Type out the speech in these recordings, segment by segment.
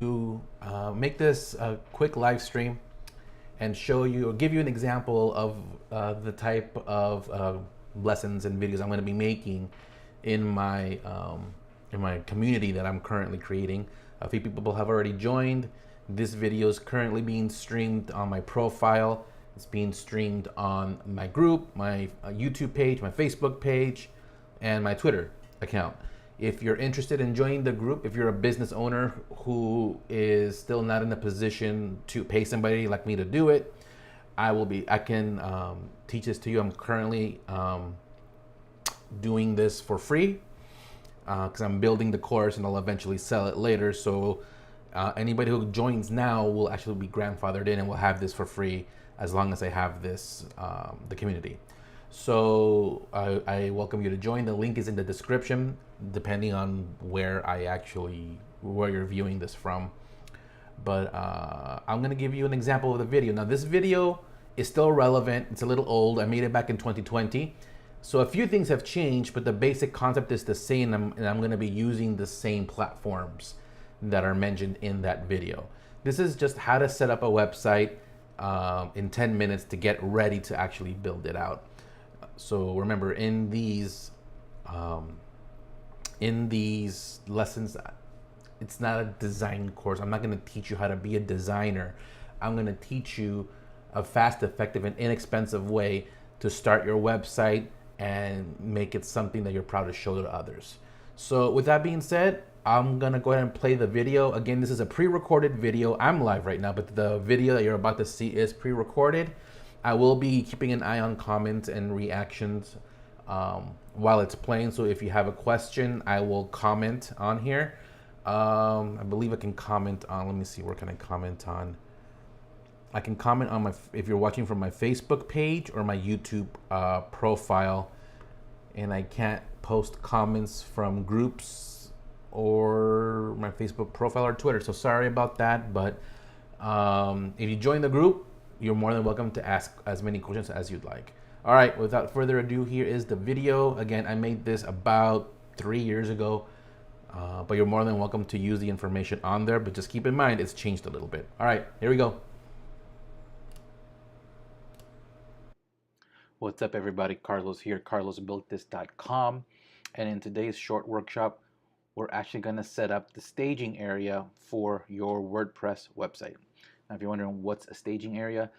to make this a quick live stream and show you or give you an example of the type of lessons and videos I'm going to be making in my community that I'm currently creating. A few people have already joined. This video is currently being streamed on my profile. It's being streamed on my group, my YouTube page, my Facebook page, and my Twitter account. If you're interested in joining the group, if you're a business owner who is still not in a position to pay somebody like me to do it, I can teach this to you. I'm currently doing this for free because I'm building the course and I'll eventually sell it later. So anybody who joins now will actually be grandfathered in and will have this for free as long as I have this, the community. So I welcome you to join. The link is in the description, depending on where you're viewing this from. But I'm gonna give you an example of the video. Now this video is still relevant. It's a little old. I made it back in 2020. So a few things have changed, but the basic concept is the same, and I'm gonna be using the same platforms that are mentioned in that video. This is just how to set up a website in 10 minutes to get ready to actually build it out. So remember, in these lessons, it's not a design course. I'm not going to teach you how to be a designer. I'm going to teach you a fast, effective, and inexpensive way to start your website and make it something that you're proud to show to others. So with that being said, I'm gonna go ahead and play the video. Again, this is a pre-recorded video. I'm live right now, but the video that you're about to see is pre-recorded. I will be keeping an eye on comments and reactions while it's playing. So if you have a question, I will comment on here. I believe I can comment on, let me see, where can I comment on? I can comment on if you're watching from my Facebook page or my YouTube profile, and I can't post comments from groups or my Facebook profile or Twitter. So sorry about that, but if you join the group, you're more than welcome to ask as many questions as you'd like. All right, without further ado, here is the video. Again, I made this about 3 years ago, but you're more than welcome to use the information on there, but just keep in mind, it's changed a little bit. All right, here we go. What's up, everybody? Carlos here, carlosbuiltthis.com. And in today's short workshop, we're actually going to set up the staging area for your WordPress website. Now, if you're wondering what's a staging area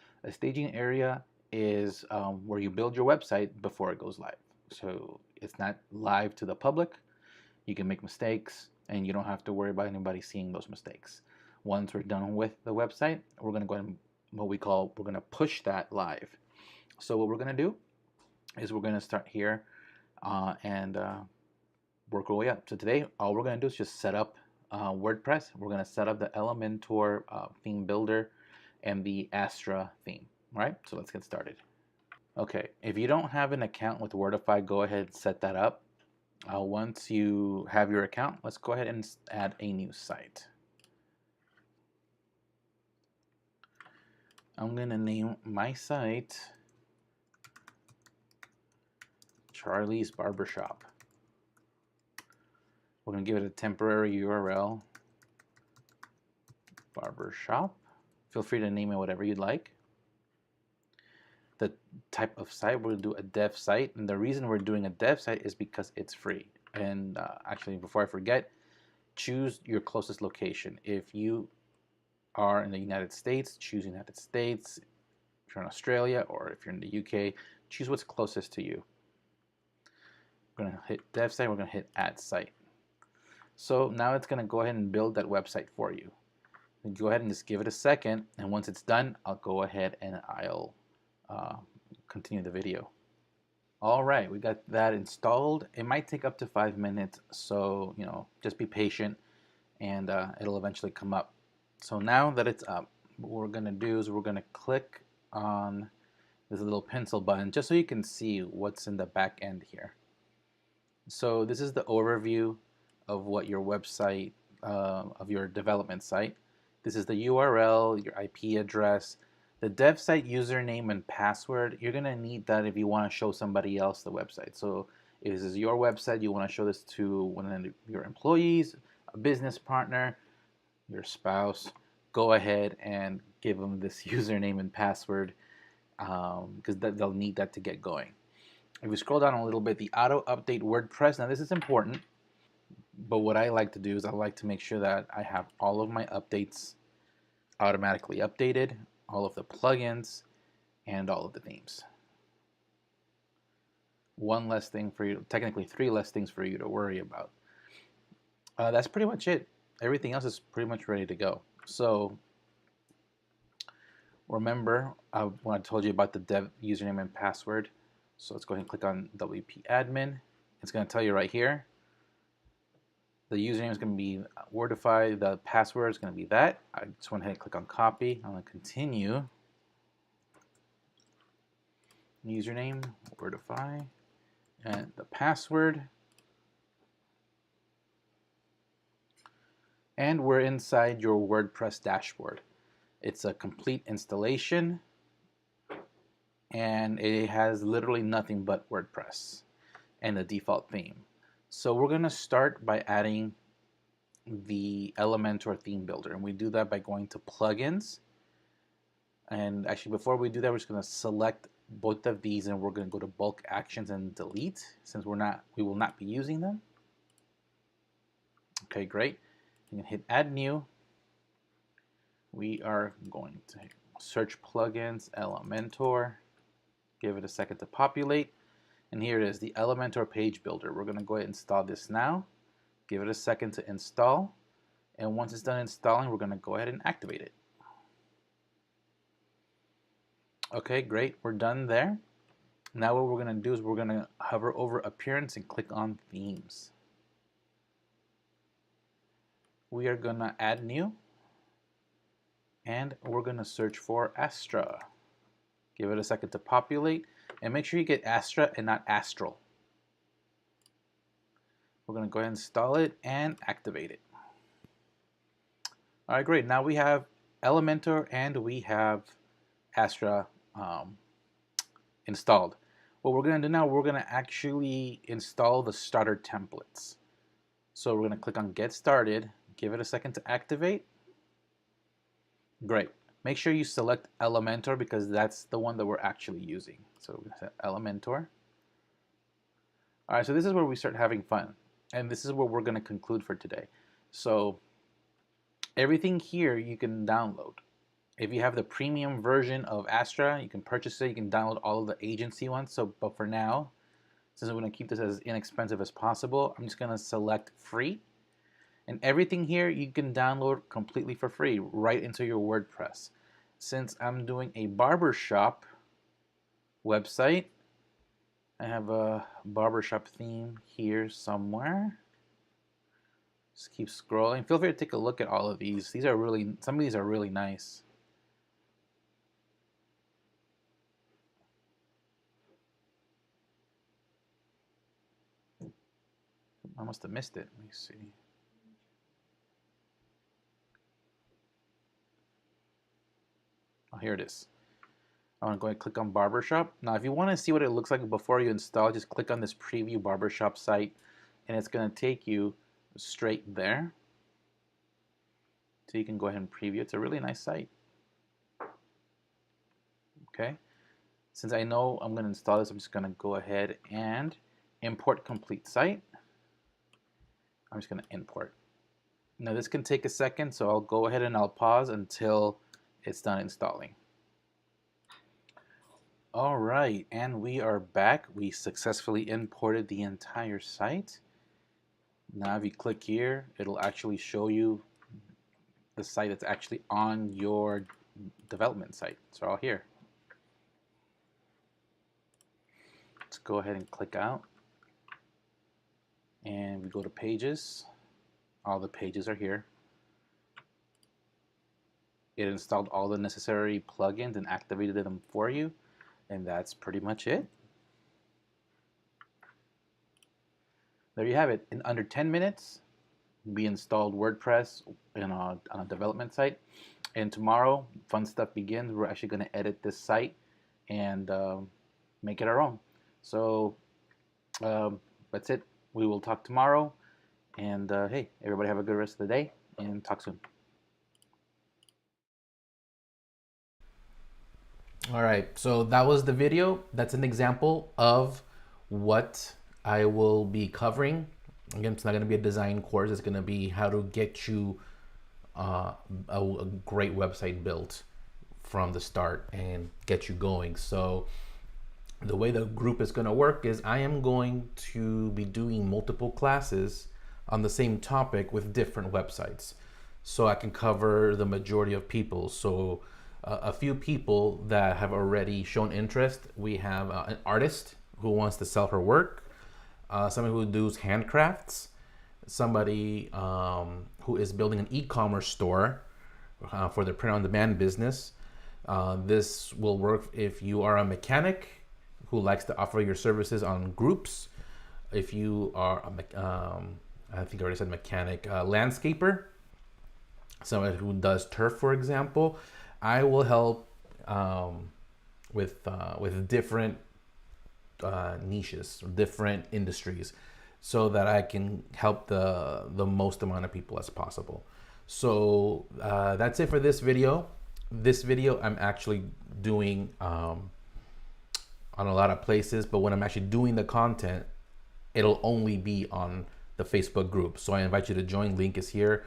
is where you build your website before it goes live. So it's not live to the public. You can make mistakes and you don't have to worry about anybody seeing those mistakes. Once we're done with the website, we're going to go ahead and we're going to push that live. So what we're going to do is we're going to start here and work our way up. So today, all we're going to do is just set up WordPress. We're going to set up the Elementor theme builder and the Astra theme. All right, so let's get started. Okay, if you don't have an account with Wordify, go ahead and set that up. Once you have your account, let's go ahead and add a new site. I'm going to name my site Charlie's Barbershop. We're going to give it a temporary URL, barbershop. Feel free to name it whatever you'd like. The type of site, we're going to do a dev site. And the reason we're doing a dev site is because it's free. And actually, before I forget, choose your closest location. If you are in the United States, choose United States. If you're in Australia or if you're in the UK, choose what's closest to you. We're going to hit dev site, we're going to hit add site. So now it's going to go ahead and build that website for you. And go ahead and just give it a second, and once it's done, I'll go ahead and I'll continue the video. All right, we got that installed. It might take up to 5 minutes, so just be patient, and it'll eventually come up. So now that it's up, what we're going to do is we're going to click on this little pencil button just so you can see what's in the back end here. So this is the overview of what your website, of your development site. This is the URL, your IP address, the dev site username and password. You're going to need that if you want to show somebody else the website. So if this is your website, you want to show this to one of your employees, a business partner, your spouse, go ahead and give them this username and password because they'll need that to get going. If we scroll down a little bit, the auto update WordPress. Now this is important, but what I like to do is I like to make sure that I have all of my updates automatically updated, all of the plugins, and all of the themes. One less thing for you, technically 3 less things for you to worry about. That's pretty much it. Everything else is pretty much ready to go. So remember when I told you about the dev username and password. So let's go ahead and click on WP admin. It's going to tell you right here. The username is going to be Wordify. The password is going to be that. I just went ahead and click on copy. I'm going to continue. Username, Wordify, and the password. And we're inside your WordPress dashboard. It's a complete installation, and it has literally nothing but WordPress and the default theme. So we're going to start by adding the Elementor theme builder, and we do that by going to plugins. And actually, before we do that, we're just going to select both of these, and we're going to go to bulk actions and delete since we will not be using them. Okay, great. You can hit add new. We are going to search plugins, Elementor, give it a second to populate, and here it is, the Elementor page builder. We're going to go ahead and install this now. Give it a second to install, and once it's done installing, we're going to go ahead and activate it. Okay, great, we're done there. Now what we're going to do is we're going to hover over appearance and click on themes. We are going to add new, and we're going to search for Astra. Give it a second to populate, and make sure you get Astra and not Astral. We're going to go ahead and install it and activate it. All right, great. Now we have Elementor and we have Astra installed. What we're going to do now, we're going to actually install the starter templates. So we're going to click on Get Started, give it a second to activate. Great. Make sure you select Elementor because that's the one that we're actually using. So we're going to set Elementor. All right, so this is where we start having fun. And this is where we're going to conclude for today. So everything here you can download. If you have the premium version of Astra, you can purchase it. You can download all of the agency ones. So, but for now, since we're going to keep this as inexpensive as possible, I'm just going to select free. And everything here you can download completely for free right into your WordPress. Since I'm doing a barbershop website, I have a barbershop theme here somewhere. Just keep scrolling. Feel free to take a look at all of these. These are really, some of these are really nice. I must have missed it. Let me see. Oh, here it is. I want to go ahead and click on Barbershop. Now, if you want to see what it looks like before you install, just click on this preview Barbershop site, and it's going to take you straight there. So you can go ahead and preview. It's a really nice site. Okay. Since I know I'm going to install this, I'm just going to go ahead and import complete site. I'm just going to import. Now this can take a second, so I'll go ahead and I'll pause until it's done installing. All right, and we are back. We successfully imported the entire site. Now if you click here, it'll actually show you the site that's actually on your development site. It's all here. Let's go ahead and click out. And we go to pages. All the pages are here. It installed all the necessary plugins and activated them for you. And that's pretty much it. There you have it. In under 10 minutes, we installed WordPress on a development site. And tomorrow, fun stuff begins. We're actually going to edit this site and make it our own. So that's it. We will talk tomorrow. And hey, everybody have a good rest of the day and talk soon. All right, so that was the video. That's an example of what I will be covering. Again, it's not going to be a design course. It's going to be how to get you a great website built from the start and get you going. So the way the group is going to work is I am going to be doing multiple classes on the same topic with different websites, so I can cover the majority of people. So a few people that have already shown interest. We have an artist who wants to sell her work, somebody who does handcrafts, somebody who is building an e-commerce store for their print-on-demand business. This will work if you are a mechanic who likes to offer your services on groups. If you are I think I already said mechanic, landscaper, someone who does turf, for example. I will help with different niches, different industries, so that I can help the most amount of people as possible. So that's it for this video. This video I'm actually doing on a lot of places, but when I'm actually doing the content, it'll only be on the Facebook group. So I invite you to join. Link is here.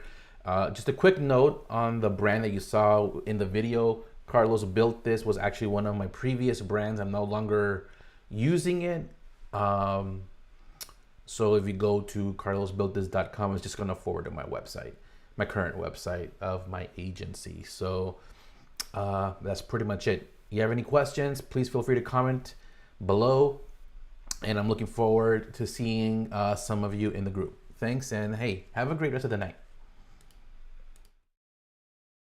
Just a quick note on the brand that you saw in the video. Carlos Built This was actually one of my previous brands. I'm no longer using it. So if you go to carlosbuiltthis.com, it's just going to forward to my website, my current website of my agency. So that's pretty much it. If you have any questions, please feel free to comment below. And I'm looking forward to seeing some of you in the group. Thanks, and hey, have a great rest of the night.